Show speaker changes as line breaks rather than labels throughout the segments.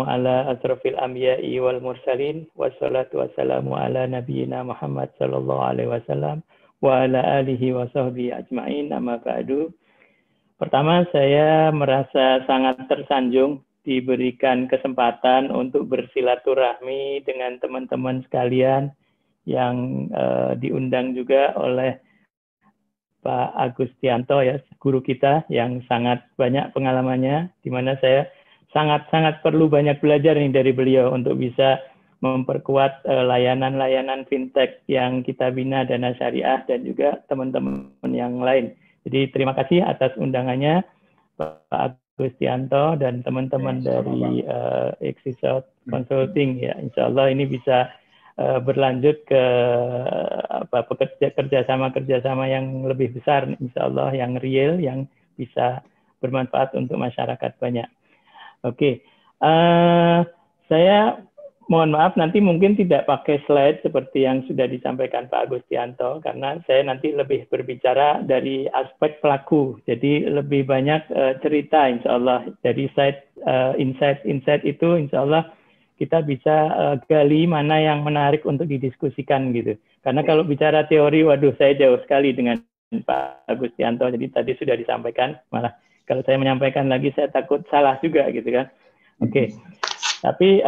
ala asrofil anbiya'i wal mursalin wassalatu wassalamu ala nabiyyina Muhammad sallallahu alaihi wasallam wa ala alihi wa sahbihi ajma'in, amma ba'du. Pertama, saya merasa sangat tersanjung diberikan kesempatan untuk bersilaturahmi dengan teman-teman sekalian yang diundang juga oleh Pak Agustianto, ya, guru kita yang sangat banyak pengalamannya, di mana saya sangat perlu banyak belajar nih dari beliau untuk bisa memperkuat layanan-layanan fintech yang kita bina, Dana Syariah, dan juga teman-teman yang lain. Jadi terima kasih atas undangannya Pak Agustianto dan teman-teman dari Exisot Consulting. Ya, insya Allah ini bisa berlanjut ke kerjasama yang lebih besar, insya Allah, yang real, yang bisa bermanfaat untuk masyarakat banyak. Oke, saya mohon maaf nanti mungkin tidak pakai slide seperti yang sudah disampaikan Pak Agustianto, karena saya nanti lebih berbicara dari aspek pelaku, jadi lebih banyak cerita, insya Allah, dari insight itu, insya Allah kita bisa gali mana yang menarik untuk didiskusikan gitu. Karena kalau bicara teori, waduh, saya jauh sekali dengan Pak Agustianto. Jadi tadi sudah disampaikan, malah kalau saya menyampaikan lagi saya takut salah juga gitu kan. Oke. Tapi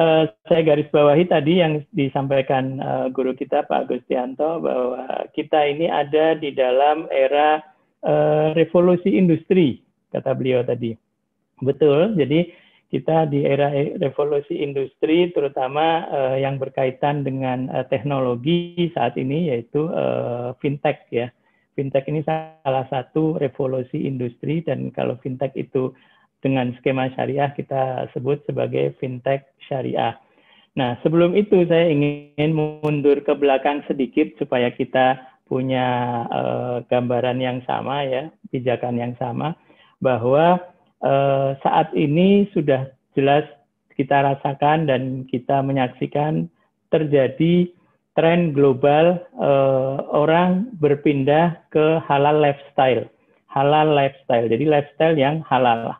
saya garis bawahi tadi yang disampaikan guru kita Pak Agustianto, bahwa kita ini ada di dalam era revolusi industri, kata beliau tadi. Betul, jadi kita di era revolusi industri, terutama yang berkaitan dengan teknologi saat ini, yaitu fintech, ya. Fintech ini salah satu revolusi industri, dan kalau fintech itu dengan skema syariah kita sebut sebagai fintech syariah. Nah, sebelum itu saya ingin mundur ke belakang sedikit supaya kita punya gambaran yang sama, ya, pijakan yang sama, bahwa saat ini sudah jelas kita rasakan dan kita menyaksikan terjadi tren global, orang berpindah ke halal lifestyle. Halal lifestyle, jadi lifestyle yang halal.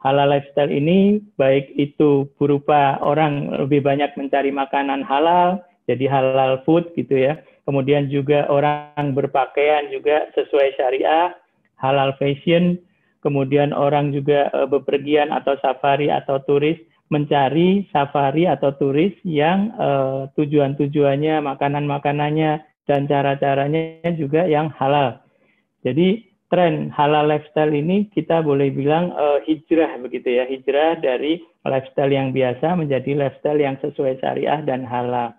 Halal lifestyle ini baik itu berupa orang lebih banyak mencari makanan halal, jadi halal food gitu ya. Kemudian juga orang berpakaian juga sesuai syariah, halal fashion. Kemudian orang juga bepergian atau safari atau turis, mencari safari atau turis yang tujuan-tujuannya, makanan-makanannya, dan cara-caranya juga yang halal. Jadi tren halal lifestyle ini kita boleh bilang hijrah begitu ya, hijrah dari lifestyle yang biasa menjadi lifestyle yang sesuai syariah dan halal.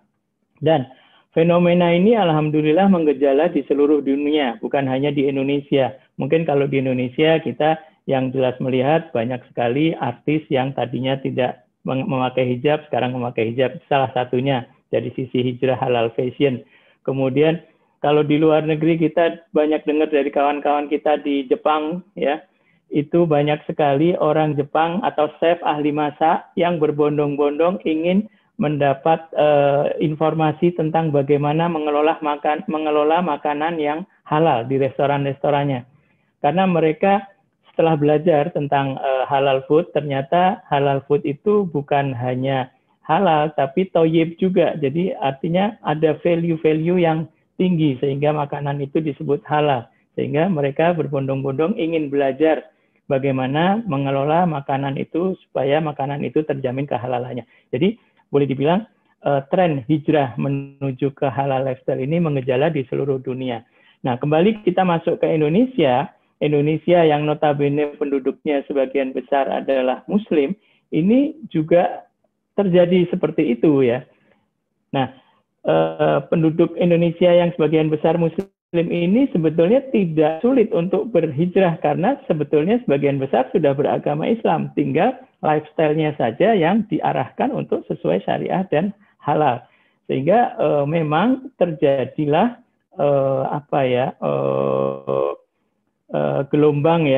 Dan fenomena ini alhamdulillah menggejala di seluruh dunia, bukan hanya di Indonesia. Mungkin kalau di Indonesia kita yang jelas melihat banyak sekali artis yang tadinya tidak memakai hijab, sekarang memakai hijab, salah satunya dari sisi hijrah halal fashion. Kemudian kalau di luar negeri kita banyak dengar dari kawan-kawan kita di Jepang, ya, itu banyak sekali orang Jepang atau chef ahli masak yang berbondong-bondong ingin mendapat informasi tentang bagaimana mengelola makanan yang halal di restoran-restorannya. Karena mereka setelah belajar tentang halal food, ternyata halal food itu bukan hanya halal, tapi thayyib juga. Jadi artinya ada value-value yang tinggi, sehingga makanan itu disebut halal. Sehingga mereka berbondong-bondong ingin belajar bagaimana mengelola makanan itu supaya makanan itu terjamin kehalalannya. Jadi boleh dibilang tren hijrah menuju ke halal lifestyle ini mengejala di seluruh dunia. Nah, kembali kita masuk ke Indonesia. Indonesia yang notabene penduduknya sebagian besar adalah Muslim, ini juga terjadi seperti itu, ya. Nah, penduduk Indonesia yang sebagian besar Muslim ini sebetulnya tidak sulit untuk berhijrah, karena sebetulnya sebagian besar sudah beragama Islam, tinggal lifestyle-nya saja yang diarahkan untuk sesuai syariah dan halal. Sehingga memang terjadilah gelombang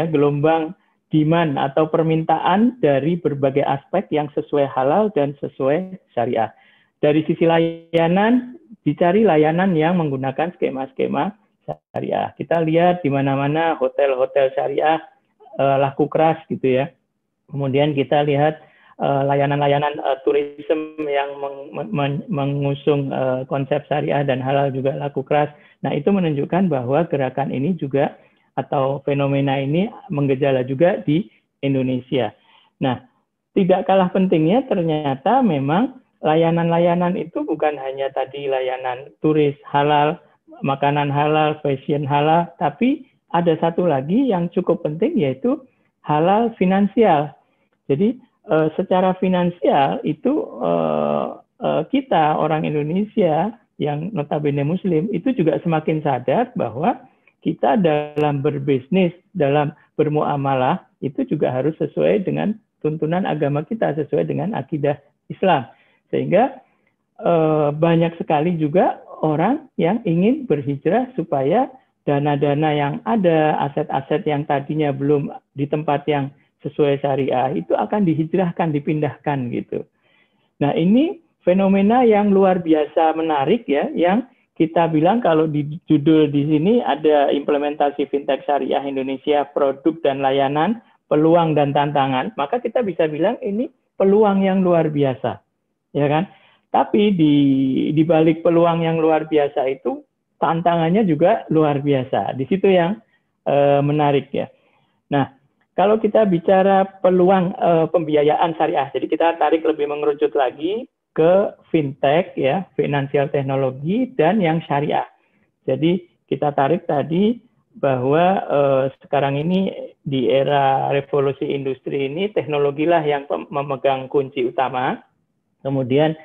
demand atau permintaan dari berbagai aspek yang sesuai halal dan sesuai syariah. Dari sisi layanan, dicari layanan yang menggunakan skema-skema syariah. Kita lihat di mana-mana hotel-hotel syariah laku keras gitu ya. Kemudian kita lihat layanan-layanan tourism yang mengusung konsep syariah dan halal juga laku keras. Nah, itu menunjukkan bahwa gerakan ini juga atau fenomena ini menggejala juga di Indonesia. Nah, tidak kalah pentingnya ternyata memang layanan-layanan itu bukan hanya tadi layanan turis halal, makanan halal, fashion halal, tapi ada satu lagi yang cukup penting yaitu halal finansial. Jadi secara finansial itu kita orang Indonesia yang notabene Muslim itu juga semakin sadar bahwa kita dalam berbisnis, dalam bermuamalah itu juga harus sesuai dengan tuntunan agama kita, sesuai dengan akidah Islam. Sehingga banyak sekali juga orang yang ingin berhijrah supaya dana-dana yang ada, aset-aset yang tadinya belum di tempat yang sesuai syariah itu akan dihijrahkan, dipindahkan gitu. Nah, ini fenomena yang luar biasa menarik ya, yang kita bilang kalau di judul di sini ada implementasi fintech syariah Indonesia, produk dan layanan, peluang dan tantangan, maka kita bisa bilang ini peluang yang luar biasa, ya kan? Tapi di balik peluang yang luar biasa itu tantangannya juga luar biasa. Di situ yang menarik ya. Nah, kalau kita bicara peluang pembiayaan syariah, jadi kita tarik lebih mengerucut lagi ke fintech ya, finansial teknologi dan yang syariah. Jadi kita tarik tadi bahwa sekarang ini di era revolusi industri ini teknologilah yang memegang kunci utama. Kemudian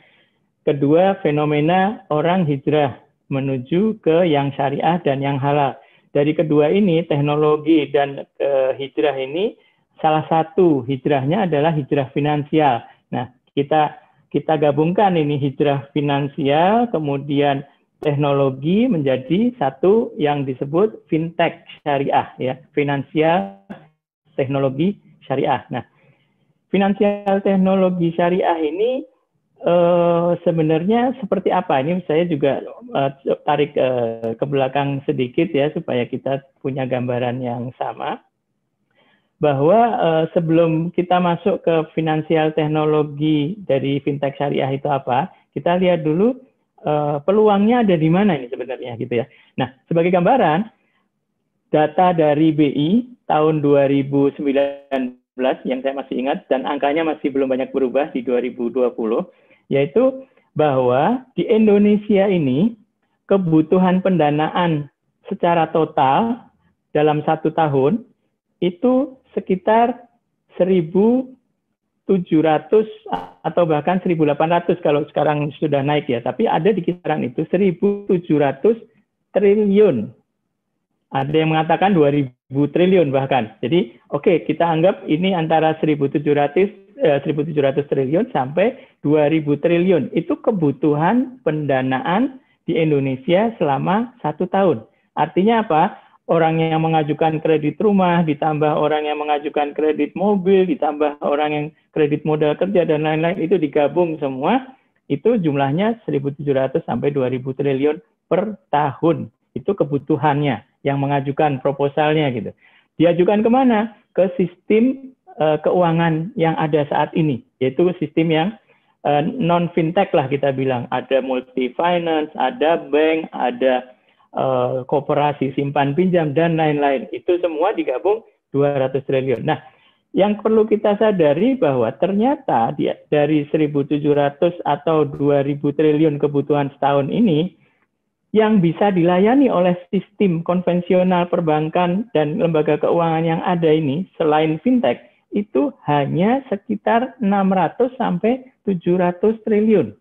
kedua, fenomena orang hijrah menuju ke yang syariah dan yang halal. Dari kedua ini, teknologi dan hijrah ini, salah satu hijrahnya adalah hijrah finansial. Nah, kita gabungkan ini hijrah finansial, kemudian teknologi menjadi satu yang disebut fintech syariah, ya, finansial teknologi syariah. Nah, finansial teknologi syariah ini sebenarnya seperti apa? Ini saya juga tarik ke belakang sedikit ya supaya kita punya gambaran yang sama. Bahwa sebelum kita masuk ke finansial teknologi dari fintech syariah itu apa, kita lihat dulu peluangnya ada di mana ini sebenarnya gitu ya. Nah, sebagai gambaran, data dari BI tahun 2019 yang saya masih ingat dan angkanya masih belum banyak berubah di 2020, yaitu bahwa di Indonesia ini kebutuhan pendanaan secara total dalam 1 tahun itu sekitar 1.700 atau bahkan 1.800 kalau sekarang sudah naik ya, tapi ada di kisaran itu 1.700 triliun. Ada yang mengatakan 2.000 triliun bahkan. Jadi oke, kita anggap ini antara 1.700 triliun sampai 2.000 triliun. Itu kebutuhan pendanaan di Indonesia selama 1 tahun. Artinya apa? Orang yang mengajukan kredit rumah, ditambah orang yang mengajukan kredit mobil, ditambah orang yang kredit modal kerja, dan lain-lain, itu digabung semua, itu jumlahnya 1.700 sampai 2.000 triliun per tahun. Itu kebutuhannya, yang mengajukan proposalnya gitu. Diajukan kemana? Ke sistem keuangan yang ada saat ini, yaitu sistem yang non-fintech lah kita bilang. Ada multi-finance, ada bank, ada koperasi simpan pinjam, dan lain-lain. Itu semua digabung 200 triliun. Nah, yang perlu kita sadari bahwa ternyata dari 1.700 atau 2.000 triliun kebutuhan setahun ini, yang bisa dilayani oleh sistem konvensional perbankan dan lembaga keuangan yang ada ini, selain fintech, itu hanya sekitar 600 sampai 700 triliun.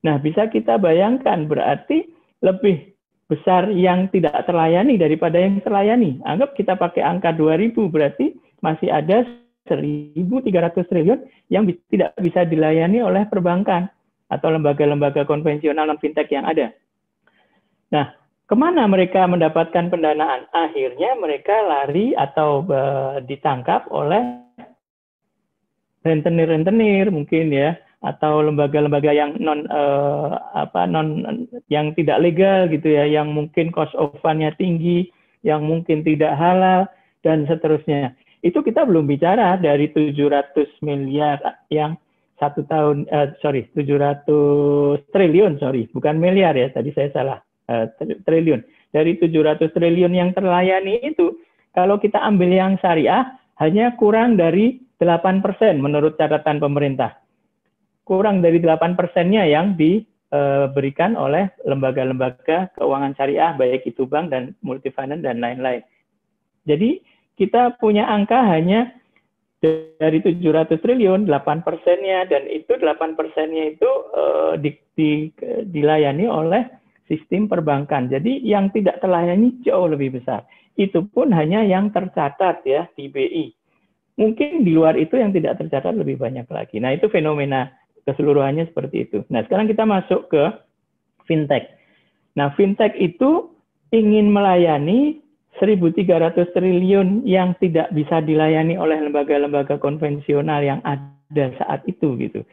Nah, bisa kita bayangkan berarti lebih besar yang tidak terlayani daripada yang terlayani. Anggap kita pakai angka 2.000, berarti masih ada 1.300 triliun yang tidak bisa dilayani oleh perbankan atau lembaga-lembaga konvensional non-fintech yang ada. Nah, kemana mereka mendapatkan pendanaan? Akhirnya mereka lari atau ditangkap oleh rentenir-rentenir mungkin ya, atau lembaga-lembaga yang yang tidak legal gitu ya, yang mungkin cost of fund-nya tinggi, yang mungkin tidak halal, dan seterusnya. Itu kita belum bicara dari 700 miliar yang 700 triliun, bukan miliar ya, tadi saya salah, triliun. Dari 700 triliun yang terlayani itu, kalau kita ambil yang syariah, hanya kurang dari 8% menurut catatan pemerintah. Kurang dari 8%-nya yang diberikan oleh lembaga-lembaga keuangan syariah, baik itu bank dan multifinance dan lain-lain. Jadi kita punya angka hanya dari 700 triliun, 8%-nya, dan itu 8%-nya itu dilayani oleh sistem perbankan. Jadi yang tidak terlayani jauh lebih besar. Itu pun hanya yang tercatat ya di BI. Mungkin di luar itu yang tidak tercatat lebih banyak lagi. Nah, itu fenomena keseluruhannya seperti itu. Nah, sekarang kita masuk ke fintech. Nah, fintech itu ingin melayani 1.300 triliun yang tidak bisa dilayani oleh lembaga-lembaga konvensional yang ada saat itu gitu.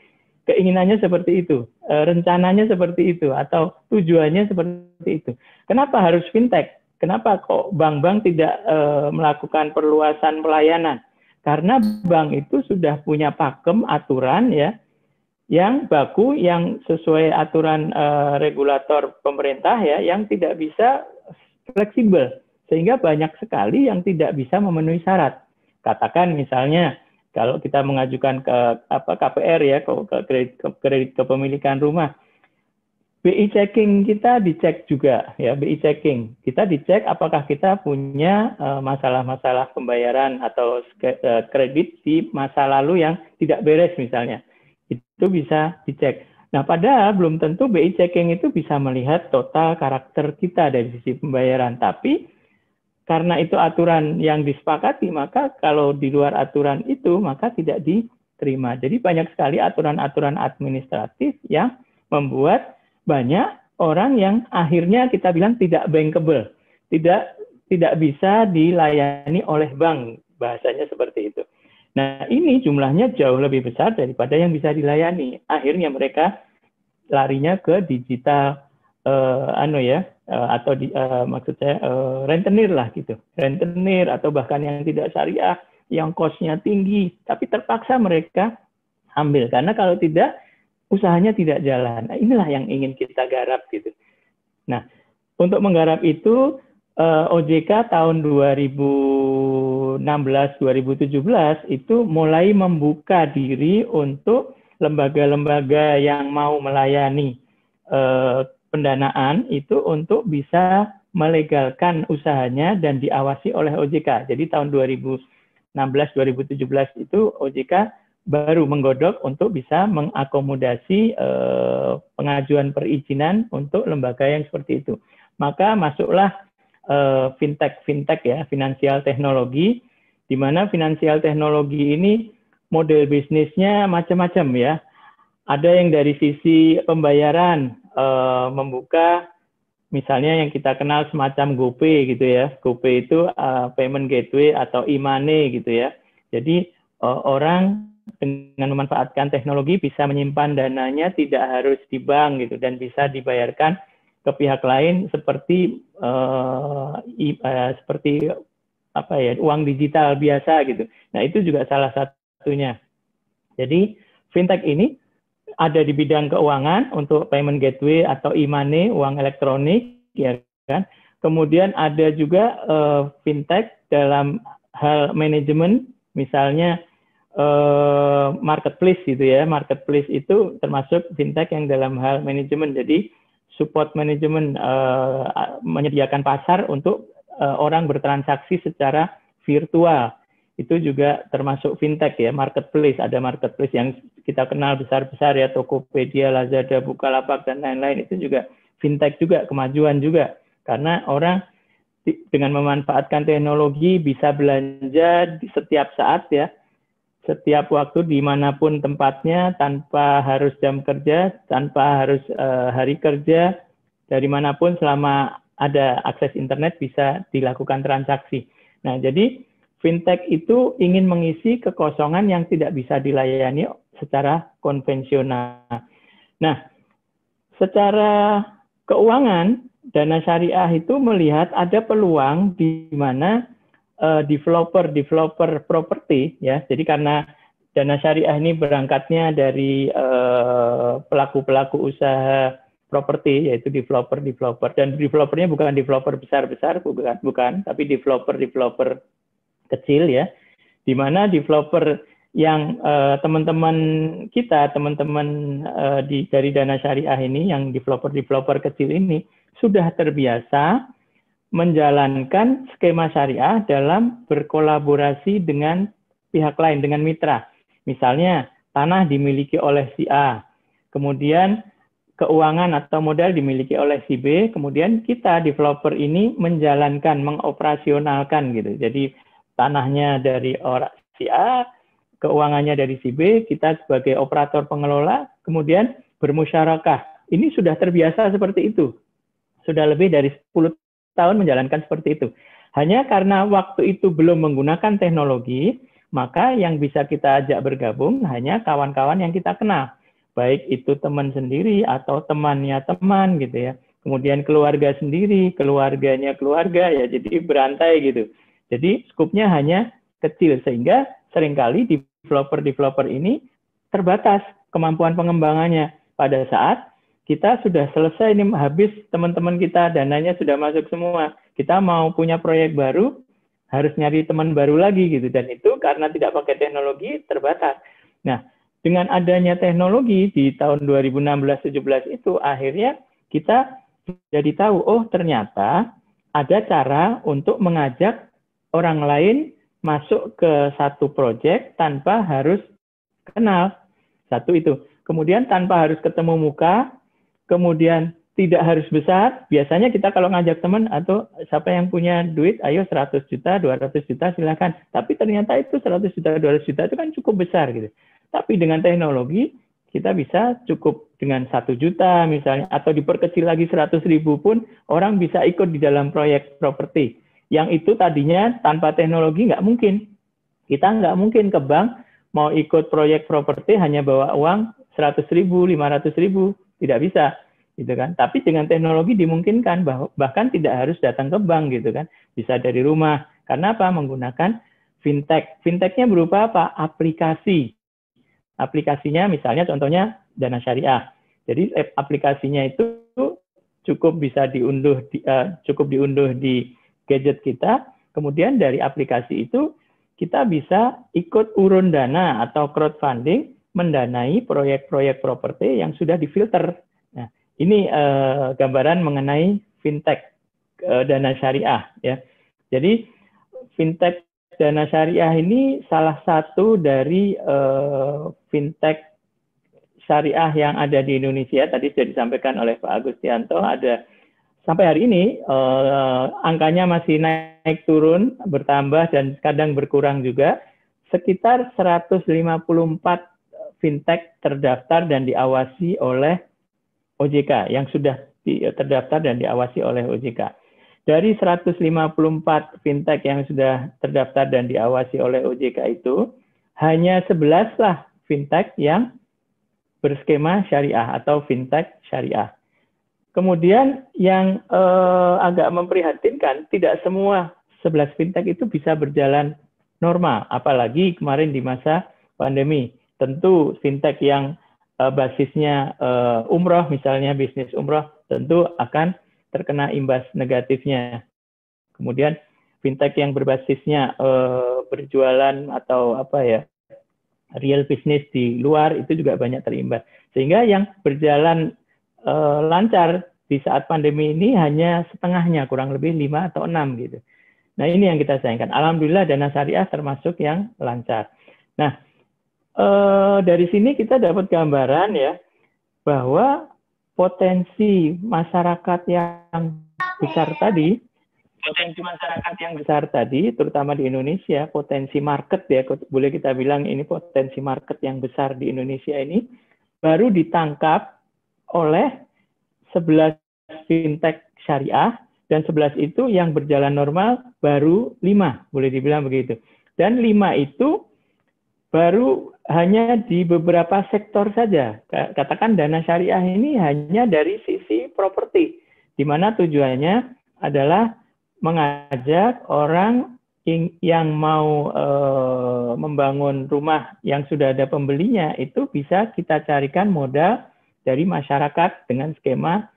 Keinginannya seperti itu, rencananya seperti itu, atau tujuannya seperti itu. Kenapa harus fintech? Kenapa kok bank-bank tidak melakukan perluasan pelayanan? Karena bank itu sudah punya pakem aturan ya, yang baku, yang sesuai aturan regulator pemerintah ya, yang tidak bisa fleksibel, sehingga banyak sekali yang tidak bisa memenuhi syarat. Katakan misalnya kalau kita mengajukan ke KPR ya, ke kredit kepemilikan rumah, BI checking kita dicek juga ya, BI checking kita dicek apakah kita punya masalah-masalah pembayaran atau kredit di masa lalu yang tidak beres misalnya, itu bisa dicek. Nah, padahal belum tentu BI checking itu bisa melihat total karakter kita dari sisi pembayaran, tapi karena itu aturan yang disepakati, maka kalau di luar aturan itu, maka tidak diterima. Jadi banyak sekali aturan-aturan administratif yang membuat banyak orang yang akhirnya kita bilang tidak bankable, tidak bisa dilayani oleh bank, bahasanya seperti itu. Nah, ini jumlahnya jauh lebih besar daripada yang bisa dilayani. Akhirnya mereka larinya ke digital, atau maksud saya rentenir lah gitu, rentenir atau bahkan yang tidak syariah, yang cost-nya tinggi, tapi terpaksa mereka ambil karena kalau tidak usahanya tidak jalan. Nah, inilah yang ingin kita garap gitu. Nah, untuk menggarap itu OJK tahun 2016-2017 itu mulai membuka diri untuk lembaga-lembaga yang mau melayani pendanaan itu untuk bisa melegalkan usahanya dan diawasi oleh OJK. Jadi tahun 2016-2017 itu OJK baru menggodok untuk bisa mengakomodasi pengajuan perizinan untuk lembaga yang seperti itu. Maka masuklah fintech ya, finansial teknologi, di mana finansial teknologi ini model bisnisnya macam-macam ya. Ada yang dari sisi pembayaran, membuka misalnya yang kita kenal semacam GoPay gitu ya. GoPay itu payment gateway atau e-money gitu ya. Jadi orang dengan memanfaatkan teknologi bisa menyimpan dananya tidak harus di bank gitu, dan bisa dibayarkan ke pihak lain seperti uang digital biasa gitu. Nah, itu juga salah satunya. Jadi fintech ini ada di bidang keuangan untuk payment gateway atau e-money, uang elektronik, ya kan. Kemudian ada juga fintech dalam hal manajemen, misalnya marketplace gitu ya. Marketplace itu termasuk fintech yang dalam hal manajemen. Jadi support manajemen, menyediakan pasar untuk orang bertransaksi secara virtual. Itu juga termasuk fintech ya, marketplace. Ada marketplace yang kita kenal besar-besar ya, Tokopedia, Lazada, Bukalapak, dan lain-lain. Itu juga fintech juga, kemajuan juga. Karena orang dengan memanfaatkan teknologi bisa belanja di setiap saat ya, setiap waktu dimanapun tempatnya, tanpa harus jam kerja, tanpa harus hari kerja, dari manapun selama ada akses internet bisa dilakukan transaksi. Nah, jadi fintech itu ingin mengisi kekosongan yang tidak bisa dilayani secara konvensional. Nah, secara keuangan, Dana Syariah itu melihat ada peluang di mana developer properti ya. Jadi karena dana syariah ini berangkatnya dari pelaku-pelaku usaha properti, yaitu developer, dan developernya bukan developer besar-besar, bukan, tapi developer kecil ya, di mana developer yang teman-teman kita, teman-teman dari dana syariah ini, yang developer kecil ini sudah terbiasa menjalankan skema syariah dalam berkolaborasi dengan pihak lain, dengan mitra. Misalnya, tanah dimiliki oleh si A, kemudian keuangan atau modal dimiliki oleh si B, kemudian kita developer ini menjalankan, mengoperasionalkan gitu. Jadi tanahnya dari orang si A, keuangannya dari si B, kita sebagai operator pengelola, kemudian bermusyarakah. Ini sudah terbiasa seperti itu. Sudah lebih dari 10 tahun menjalankan seperti itu. Hanya karena waktu itu belum menggunakan teknologi, maka yang bisa kita ajak bergabung hanya kawan-kawan yang kita kenal. Baik itu teman sendiri atau temannya teman gitu ya. Kemudian keluarga sendiri, keluarganya keluarga ya, jadi berantai gitu. Jadi skupnya hanya kecil sehingga seringkali developer ini terbatas kemampuan pengembangannya. Pada saat kita sudah selesai ini, habis teman-teman kita, dananya sudah masuk semua. Kita mau punya proyek baru, harus nyari teman baru lagi gitu, dan itu karena tidak pakai teknologi terbatas. Nah, dengan adanya teknologi di tahun 2016-17 itu akhirnya kita jadi tahu, oh ternyata ada cara untuk mengajak orang lain masuk ke satu proyek tanpa harus kenal. Satu itu. Kemudian tanpa harus ketemu muka, kemudian tidak harus besar. Biasanya kita kalau ngajak teman atau siapa yang punya duit, ayo 100 juta, 200 juta silakan. Tapi ternyata itu 100 juta, 200 juta itu kan cukup besar gitu. Tapi dengan teknologi kita bisa cukup dengan 1 juta misalnya, atau diperkecil lagi 100.000 pun orang bisa ikut di dalam proyek properti. Yang itu tadinya tanpa teknologi nggak mungkin. Kita nggak mungkin ke bank mau ikut proyek properti hanya bawa uang 100.000, 500.000, tidak bisa. Gitu kan. Tapi dengan teknologi dimungkinkan, bahkan tidak harus datang ke bank gitu kan, bisa dari rumah. Karena apa? Menggunakan fintech. Fintechnya berupa apa? Aplikasi. Aplikasinya misalnya contohnya Dana Syariah. Jadi aplikasinya itu cukup bisa diunduh di gadget kita. Kemudian dari aplikasi itu kita bisa ikut urun dana atau crowdfunding mendanai proyek-proyek properti yang sudah difilter. Nah, ini gambaran mengenai fintech dana syariah ya. Jadi fintech dana syariah ini salah satu dari fintech syariah yang ada di Indonesia. Tadi sudah disampaikan oleh Pak Agustianto, ada sampai hari ini angkanya masih naik turun, bertambah dan kadang berkurang juga. Sekitar 154 fintech terdaftar dan diawasi oleh OJK, yang sudah terdaftar dan diawasi oleh OJK. Dari 154 fintech yang sudah terdaftar dan diawasi oleh OJK itu, hanya 11 lah fintech yang berskema syariah atau fintech syariah. Kemudian yang agak memprihatinkan, tidak semua 11 fintech itu bisa berjalan normal, apalagi kemarin di masa pandemi. Tentu fintech yang basisnya umroh, misalnya bisnis umroh, tentu akan terkena imbas negatifnya. Kemudian fintech yang berbasisnya berjualan atau real business di luar itu juga banyak terimbas. Sehingga yang berjalan lancar di saat pandemi ini hanya setengahnya, kurang lebih 5 atau 6 gitu. Nah, ini yang kita sayangkan. Alhamdulillah Dana Syariah termasuk yang lancar. Nah, dari sini kita dapat gambaran ya bahwa potensi masyarakat yang besar tadi, terutama di Indonesia, potensi market ya, boleh kita bilang ini potensi market yang besar di Indonesia ini baru ditangkap oleh 11 fintech syariah, dan 11 itu yang berjalan normal baru 5, boleh dibilang begitu. Dan 5 itu baru hanya di beberapa sektor saja. Katakan Dana Syariah ini hanya dari sisi properti, di mana tujuannya adalah mengajak orang yang mau membangun rumah yang sudah ada pembelinya itu bisa kita carikan modal dari masyarakat dengan skema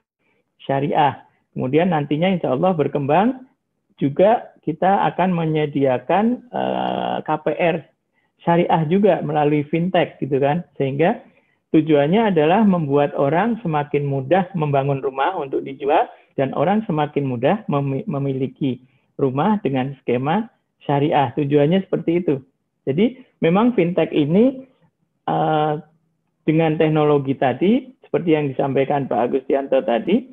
syariah. Kemudian nantinya insya Allah berkembang juga kita akan menyediakan KPR syariah juga melalui fintech gitu kan, sehingga tujuannya adalah membuat orang semakin mudah membangun rumah untuk dijual dan orang semakin mudah memiliki rumah dengan skema syariah. Tujuannya seperti itu. Jadi memang fintech ini dengan teknologi tadi, seperti yang disampaikan Pak Agustianto tadi,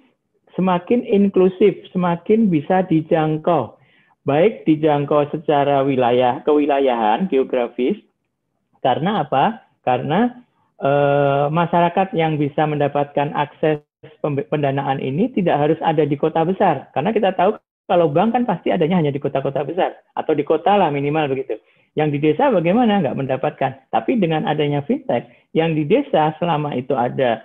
semakin inklusif, semakin bisa dijangkau. Baik dijangkau secara wilayah, kewilayahan, geografis. Karena apa? Karena masyarakat yang bisa mendapatkan akses pendanaan ini tidak harus ada di kota besar. Karena kita tahu kalau bank kan pasti adanya hanya di kota-kota besar. Atau di kota lah minimal begitu. Yang di desa bagaimana? Nggak mendapatkan. Tapi dengan adanya fintech, yang di desa selama itu ada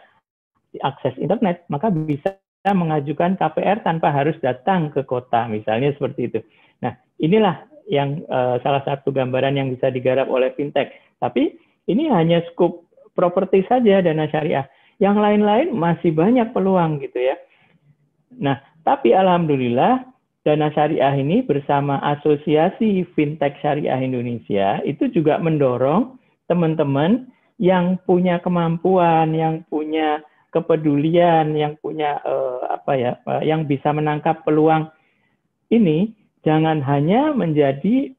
akses internet, maka bisa mengajukan KPR tanpa harus datang ke kota, misalnya seperti itu. Nah, inilah yang salah satu gambaran yang bisa digarap oleh fintech. Tapi ini hanya skup properti saja dana syariah. Yang lain-lain masih banyak peluang gitu ya. Nah, tapi alhamdulillah dana syariah ini bersama Asosiasi Fintech Syariah Indonesia itu juga mendorong teman-teman yang punya kemampuan, yang punya kepedulian, yang punya yang bisa menangkap peluang ini, jangan hanya menjadi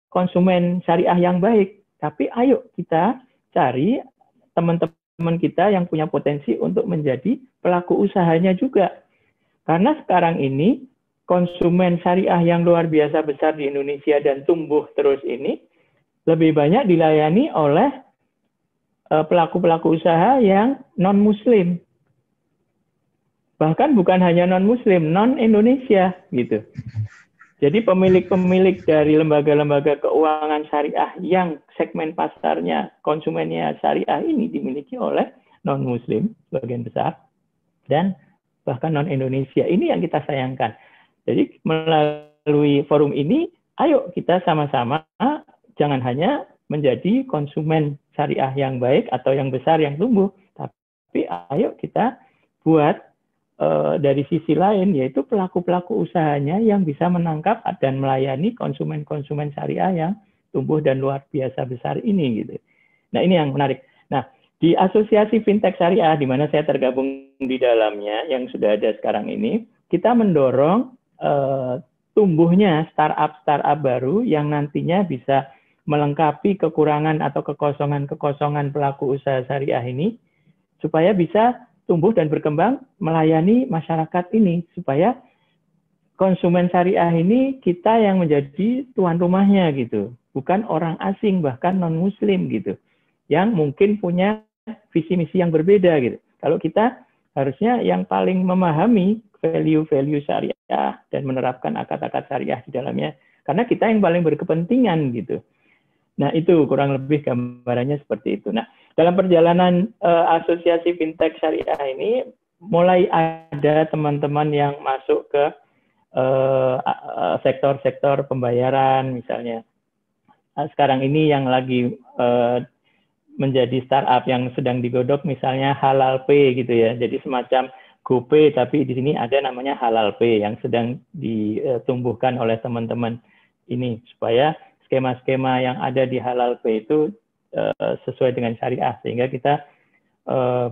konsumen syariah yang baik, tapi ayo kita cari teman-teman kita yang punya potensi untuk menjadi pelaku usahanya juga. Karena sekarang ini konsumen syariah yang luar biasa besar di Indonesia dan tumbuh terus ini lebih banyak dilayani oleh pelaku-pelaku usaha yang non-Muslim. Bahkan bukan hanya non-Muslim, non-Indonesia gitu. Jadi pemilik-pemilik dari lembaga-lembaga keuangan syariah yang segmen pasarnya, konsumennya syariah ini dimiliki oleh non-Muslim sebagian besar dan bahkan non-Indonesia. Ini yang kita sayangkan. Jadi melalui forum ini, ayo kita sama-sama jangan hanya menjadi konsumen syariah yang baik atau yang besar yang tumbuh, tapi ayo kita buat dari sisi lain, yaitu pelaku-pelaku usahanya yang bisa menangkap dan melayani konsumen-konsumen syariah yang tumbuh dan luar biasa besar ini gitu. Nah, ini yang menarik. Nah, di Asosiasi Fintech Syariah di mana saya tergabung di dalamnya yang sudah ada sekarang ini, kita mendorong tumbuhnya startup-startup baru yang nantinya bisa melengkapi kekurangan atau kekosongan-kekosongan pelaku usaha syariah ini supaya bisa tumbuh dan berkembang melayani masyarakat ini supaya konsumen syariah ini kita yang menjadi tuan rumahnya gitu, bukan orang asing bahkan non-Muslim gitu, yang mungkin punya visi misi yang berbeda gitu. Kalau kita harusnya yang paling memahami value-value syariah dan menerapkan akad-akad syariah di dalamnya, karena kita yang paling berkepentingan gitu. Nah, itu kurang lebih gambarannya seperti itu. Nah, dalam perjalanan Asosiasi Fintech Syariah ini, mulai ada teman-teman yang masuk ke sektor-sektor pembayaran misalnya. Sekarang ini yang lagi menjadi startup yang sedang digodok misalnya Halal Pay gitu ya. Jadi semacam GoPay tapi di sini ada namanya Halal Pay yang sedang ditumbuhkan oleh teman-teman ini supaya skema-skema yang ada di Halal Pay itu sesuai dengan syariah sehingga kita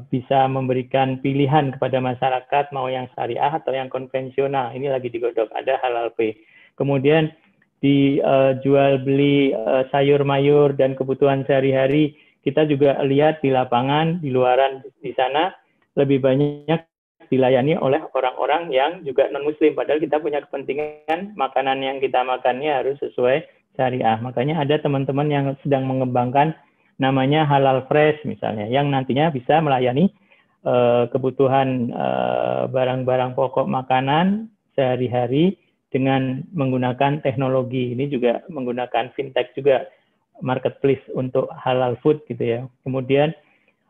bisa memberikan pilihan kepada masyarakat mau yang syariah atau yang konvensional. Ini lagi digodok, ada Halal Pay. Kemudian di jual beli sayur mayur dan kebutuhan sehari-hari, kita juga lihat di lapangan, di luaran di sana lebih banyak dilayani oleh orang-orang yang juga non-Muslim. Padahal kita punya kepentingan makanan yang kita makannya harus sesuai syariah. Makanya ada teman-teman yang sedang mengembangkan namanya Halal Fresh misalnya, yang nantinya bisa melayani kebutuhan barang-barang pokok makanan sehari-hari dengan menggunakan teknologi. Ini juga menggunakan fintech juga, marketplace untuk halal food gitu ya. Kemudian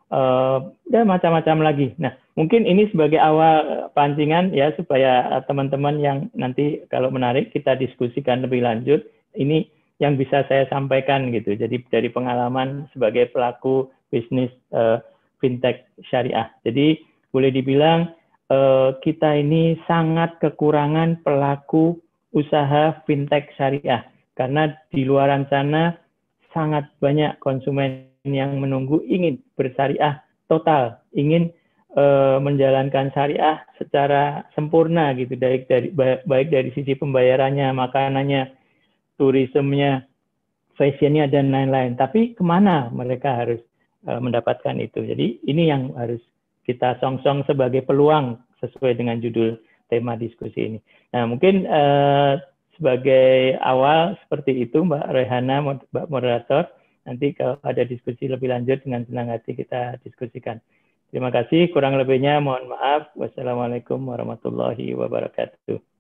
dan macam-macam lagi. Nah, mungkin ini sebagai awal pancingan ya supaya teman-teman yang nanti kalau menarik kita diskusikan lebih lanjut. Ini yang bisa saya sampaikan gitu. Jadi dari pengalaman sebagai pelaku bisnis fintech syariah. Jadi boleh dibilang kita ini sangat kekurangan pelaku usaha fintech syariah karena di luar sana sangat banyak konsumen yang menunggu ingin bersyariah total, ingin menjalankan syariah secara sempurna gitu, baik dari sisi pembayarannya, makanannya, turismenya, fashionnya dan lain-lain. Tapi kemana mereka harus mendapatkan itu? Jadi ini yang harus kita song-song sebagai peluang sesuai dengan judul tema diskusi ini. Nah mungkin sebagai awal seperti itu Mbak Rehana, Mbak Moderator. Nanti kalau ada diskusi lebih lanjut dengan senang hati kita diskusikan. Terima kasih, kurang lebihnya mohon maaf. Wassalamualaikum warahmatullahi wabarakatuh.